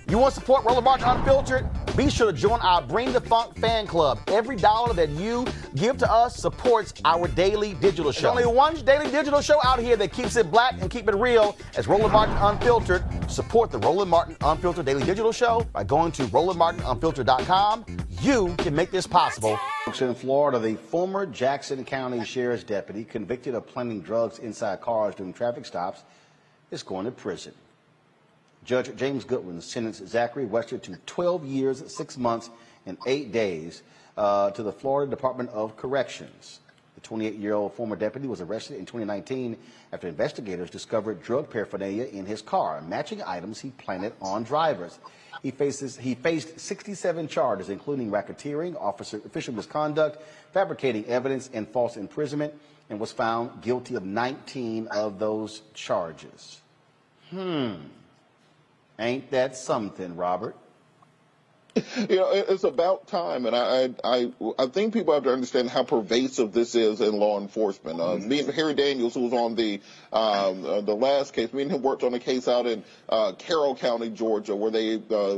You want to support Roland Martin Unfiltered? Be sure to join our Bring the Funk fan club. Every dollar that you give to us supports our daily digital show. There's only one daily digital show out here that keeps it black and keep it real as Roland Martin Unfiltered. Support the Roland Martin Unfiltered daily digital show by going to RolandMartinUnfiltered.com. You can make this possible. In Florida, the former Jackson County Sheriff's deputy convicted of planting drugs inside cars during traffic stops is going to prison. Judge James Goodman sentenced Zachary Wester to 12 years, 6 months, and 8 days to the Florida Department of Corrections. The 28-year-old former deputy was arrested in 2019 after investigators discovered drug paraphernalia in his car, matching items he planted on drivers. He faced 67 charges, including racketeering, official misconduct, fabricating evidence, and false imprisonment, and was found guilty of 19 of those charges. Ain't that something, Robert? You know, it's about time, and I think people have to understand how pervasive this is in law enforcement. Me and Harry Daniels, who was on the last case, me and him worked on a case out in Carroll County, Georgia, where they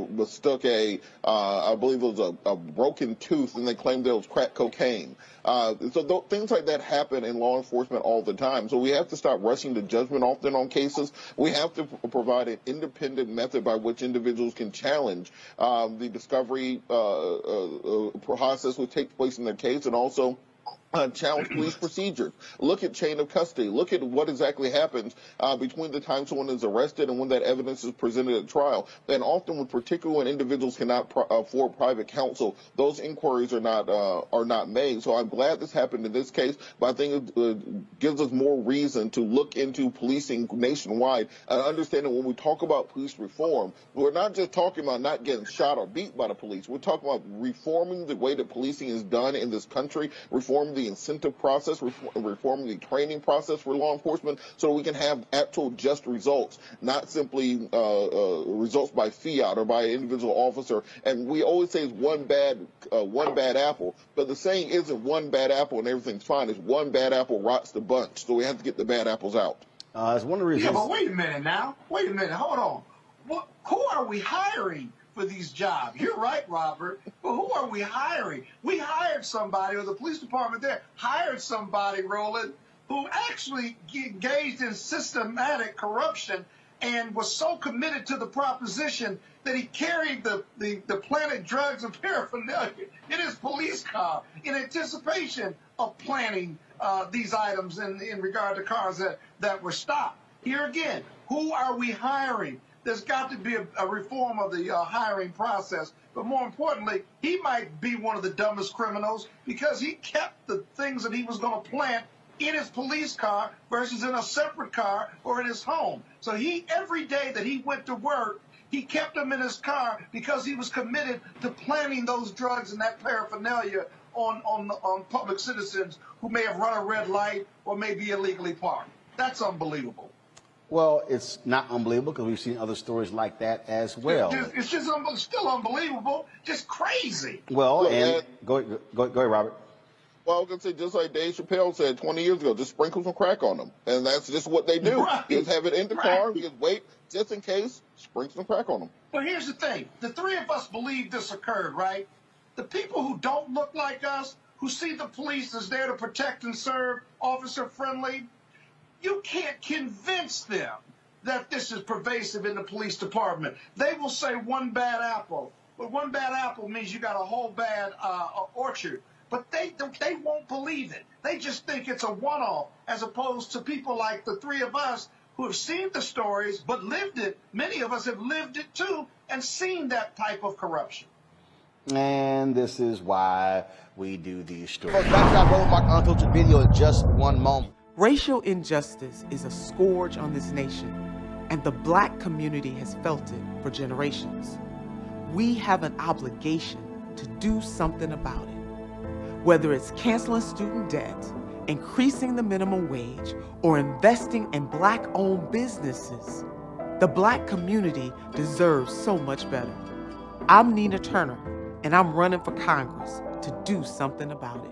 mistook I believe it was a broken tooth, and they claimed it was crack cocaine. So things like that happen in law enforcement all the time. So we have to stop rushing to judgment often on cases. We have to provide an independent method by which individuals can challenge the discovery process which takes place in their case, and also challenge police procedures. Look at chain of custody. Look at what exactly happens between the time someone is arrested and when that evidence is presented at trial. And often, particularly when individuals cannot afford private counsel, those inquiries are not made. So I'm glad this happened in this case, but I think it gives us more reason to look into policing nationwide and understanding when we talk about police reform, we're not just talking about not getting shot or beat by the police. We're talking about reforming the way that policing is done in this country, reforming the incentive process, reforming the training process for law enforcement, so we can have actual just results, not simply results by fiat or by an individual officer. And we always say it's one bad apple, but the saying isn't one bad apple and everything's fine. It's one bad apple rots the bunch. So we have to get the bad apples out. It's one of the reasons. Yeah, but wait a minute now. Wait a minute. Hold on. Who are we hiring for these jobs? You're right, Robert, but who are we hiring? We hired somebody, or the police department there hired somebody, Roland, who actually engaged in systematic corruption and was so committed to the proposition that he carried the planted drugs and paraphernalia in his police car in anticipation of planting these items in regard to cars that were stopped. Here again, who are we hiring? There's got to be a reform of the hiring process. But more importantly, he might be one of the dumbest criminals because he kept the things that he was going to plant in his police car versus in a separate car or in his home. So every day that he went to work, he kept them in his car because he was committed to planting those drugs and that paraphernalia on public citizens who may have run a red light or may be illegally parked. That's unbelievable. Well, it's not unbelievable because we've seen other stories like that as well. It's just still unbelievable, just crazy. Well, and go ahead, Robert. Well, I was going to say, just like Dave Chappelle said 20 years ago, just sprinkle some crack on them. And that's just what they do. Right. Just have it in the car, just wait, just in case, sprinkle some crack on them. But here's the thing. The three of us believe this occurred, right? The people who don't look like us, who see the police as there to protect and serve, officer-friendly, you can't convince them that this is pervasive in the police department. They will say one bad apple. But one bad apple means you got a whole bad orchard. But they won't believe it. They just think it's a one-off, as opposed to people like the three of us who have seen the stories but lived it. Many of us have lived it too and seen that type of corruption. And this is why we do these stories. Back to our Roland Martin Unfiltered video in just one moment. Racial injustice is a scourge on this nation, and the black community has felt it for generations. We have an obligation to do something about it. Whether it's canceling student debt, increasing the minimum wage, or investing in black-owned businesses, the black community deserves so much better. I'm Nina Turner, and I'm running for Congress to do something about it.